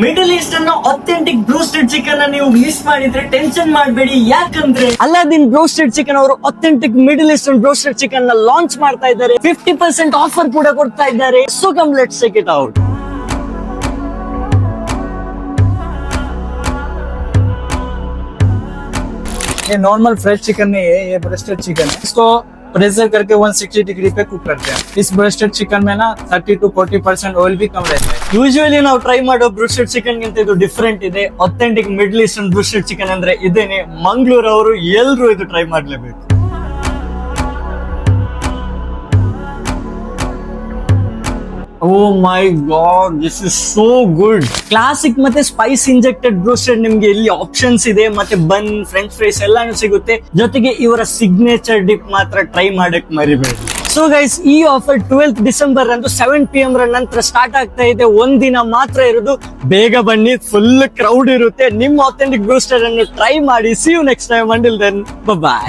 Middle east ಅನ್ನ authentic broasted chicken ನೀವು miss ಮಾಡಿದ್ರೆ ಟೆನ್ಷನ್ ಮಾಡಬೇಡಿ. ಯಾಕಂದ್ರೆ ಅಲಾದಿನ್ ಬ್ರೋಸ್ಟೆಡ್ ಚಿಕನ್ ಅವರು authentic middle eastern broasted chicken ನ ಲಾಂಚ್ ಮಾಡ್ತಾ ಇದ್ದಾರೆ. 50% ಆಫರ್ ಕೂಡ ಕೊಡ್ತಾ ಇದ್ದಾರೆ. So come let's check it out. ये नॉर्मल फ्रेश चिकन नहीं है, ये ब्रेस्टेड चिकन है. इसको प्रेशर करके 160 डिग्री पे कुक करते हैं. इस ब्रेस्टेड चिकन में ना 30 to 40% ऑयल भी कम रहता है. ಯೂಶುವಲಿ ನಾವು ಟ್ರೈ ಮಾಡೋ ಬ್ರೋಸ್ಟೆಡ್ ಚಿಕನ್ ಗಿಂತ ಇದು ಡಿಫ್ರೆಂಟ್ ಇದೆ. Authentic middle eastern broasted chicken ಅಂದ್ರೆ ಇದೇನೆ. ಮಂಗಳೂರು ಅವರು ಎಲ್ರು ಇದು ಟ್ರೈ ಮಾಡ್ಲೇಬೇಕು. Oh my god, this is so good. Classic ಮತ್ತೆ ಸ್ಪೈಸ್ ಇಂಜೆಕ್ಟೆಡ್ ಬ್ರೋಸ್ಟೆಡ್ ನಿಮ್ಗೆ ಇಲ್ಲಿ ಆಪ್ಷನ್ಸ್ ಇದೆ. ಮತ್ತೆ ಬನ್, ಫ್ರೆಂಚ್ ಫ್ರೈಸ್ ಎಲ್ಲಾನು ಸಿಗುತ್ತೆ. ಜೊತೆಗೆ ಇವರ ಸಿಗ್ನೇಚರ್ ಡಿಪ್ ಮಾತ್ರ ಟ್ರೈ ಮಾಡಕ್ ಮರಿಬೇಡಿ. ಸೊ ಗೈಸ್, ಈ ಆಫರ್ 12th ಡಿಸೆಂಬರ್ ಅಂತೂ 7 PM ನಂತರ ಸ್ಟಾರ್ಟ್ ಆಗ್ತಾ ಇದೆ. ಒಂದಿನ ಮಾತ್ರ ಇರೋದು. ಬೇಗ ಬನ್ನಿ, ಫುಲ್ ಕ್ರೌಡ್ ಇರುತ್ತೆ. ನಿಮ್ಮ ಅಥೆಂಟಿಕ್ ಬ್ರೋಸ್ಟೆಡ್ ಅನ್ನು ಟ್ರೈ ಮಾಡಿ. See you next time. Until then, by.